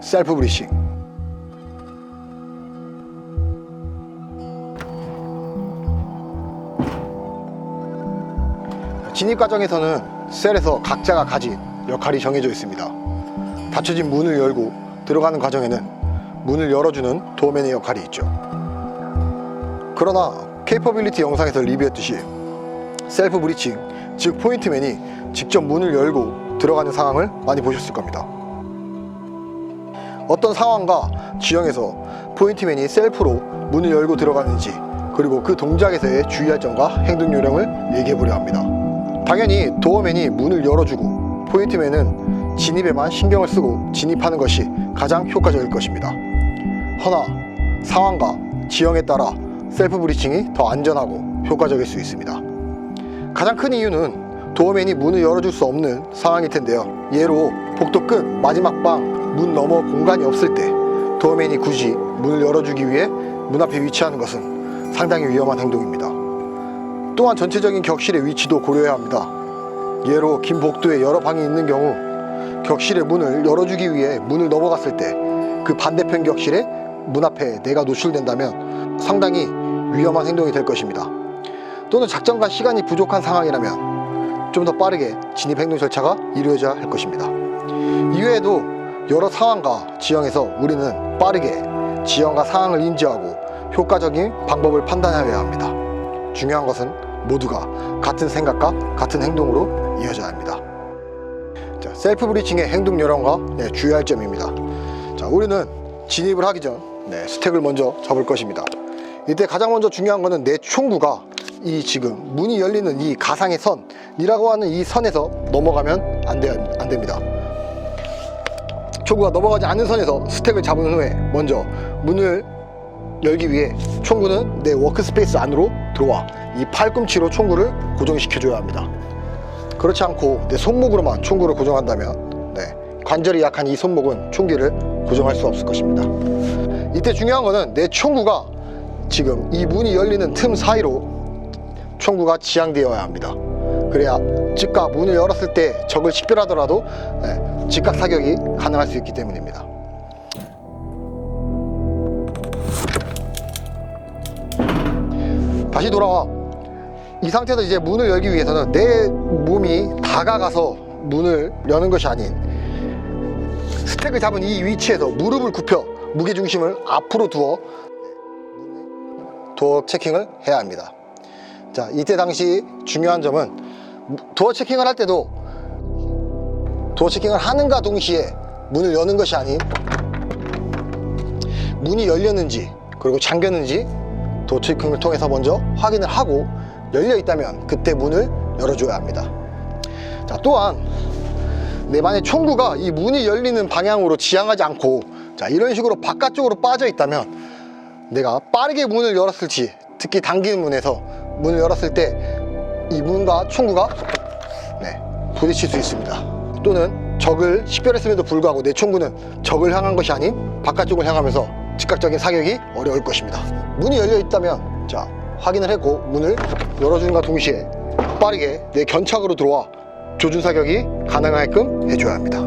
셀프 브리싱. 진입 과정에서는 셀에서 각자가 가진 역할이 정해져 있습니다. 닫혀진 문을 열고 들어가는 과정에는 문을 열어주는 도어맨의 역할이 있죠. 그러나 케이퍼빌리티 영상에서 리뷰했듯이 셀프 브리칭, 즉 포인트맨이 직접 문을 열고 들어가는 상황을 많이 보셨을 겁니다. 어떤 상황과 지형에서 포인트맨이 셀프로 문을 열고 들어가는지, 그리고 그 동작에서의 주의할 점과 행동 요령을 얘기해 보려 합니다. 당연히 도어맨이 문을 열어주고 포인트맨은 진입에만 신경을 쓰고 진입하는 것이 가장 효과적일 것입니다. 허나 상황과 지형에 따라 셀프 브리칭이 더 안전하고 효과적일 수 있습니다. 가장 큰 이유는 도어맨이 문을 열어줄 수 없는 상황일 텐데요. 예로 복도 끝 마지막 방 문 너머 공간이 없을 때 도어맨이 굳이 문을 열어주기 위해 문 앞에 위치하는 것은 상당히 위험한 행동입니다. 또한 전체적인 격실의 위치도 고려해야 합니다. 예로 긴 복도에 여러 방이 있는 경우 격실의 문을 열어주기 위해 문을 넘어갔을 때 그 반대편 격실의 문 앞에 내가 노출된다면 상당히 위험한 행동이 될 것입니다. 또는 작전과 시간이 부족한 상황이라면 좀 더 빠르게 진입 행동 절차가 이루어져야 할 것입니다. 이외에도 여러 상황과 지형에서 우리는 빠르게 지형과 상황을 인지하고 효과적인 방법을 판단하여야 합니다. 중요한 것은 모두가 같은 생각과 같은 행동으로 이어져야 합니다. 자, 셀프 브리칭의 행동 요령과 주의할 점입니다. 자, 우리는 진입을 하기 전 스택을 먼저 접을 것입니다. 이때 가장 먼저 중요한 것은 내 총구가 이 지금 문이 열리는 이 가상의 선이라고 하는 이 선에서 넘어가면 안 됩니다. 총구가 넘어가지 않는 선에서 스택을 잡은 후에 먼저 문을 열기 위해 총구는 내 워크스페이스 안으로 들어와 이 팔꿈치로 총구를 고정시켜 줘야 합니다. 그렇지 않고 내 손목으로만 총구를 고정한다면 관절이 약한 이 손목은 총기를 고정할 수 없을 것입니다. 이때 중요한 것은 내 총구가 지금 이 문이 열리는 틈 사이로 총구가 지향되어야 합니다. 그래야 즉각 문을 열었을 때 적을 식별하더라도 즉각 사격이 가능할 수 있기 때문입니다. 다시 돌아와 이 상태에서 이제 문을 열기 위해서는 내 몸이 다가가서 문을 여는 것이 아닌 스택을 잡은 이 위치에서 무릎을 굽혀 무게중심을 앞으로 두어 도어 체킹을 해야 합니다. 자, 이때 당시 중요한 점은 도어 체킹을 할 때도 도어 체킹을 하는가 동시에 문을 여는 것이 아닌 문이 열렸는지 그리고 잠겼는지 도어 체킹을 통해서 먼저 확인을 하고 열려 있다면 그때 문을 열어줘야 합니다. 자, 또한 내 만의 총구가 이 문이 열리는 방향으로 지향하지 않고 이런 식으로 바깥쪽으로 빠져 있다면 내가 빠르게 문을 열었을지, 특히 당기는 문에서 문을 열었을 때 이 문과 총구가 부딪힐 수 있습니다. 또는 적을 식별했음에도 불구하고 내 총구는 적을 향한 것이 아닌 바깥쪽을 향하면서 즉각적인 사격이 어려울 것입니다. 문이 열려 있다면 확인을 했고 문을 열어주는과 동시에 빠르게 내 견착으로 들어와 조준 사격이 가능하게끔 해줘야 합니다.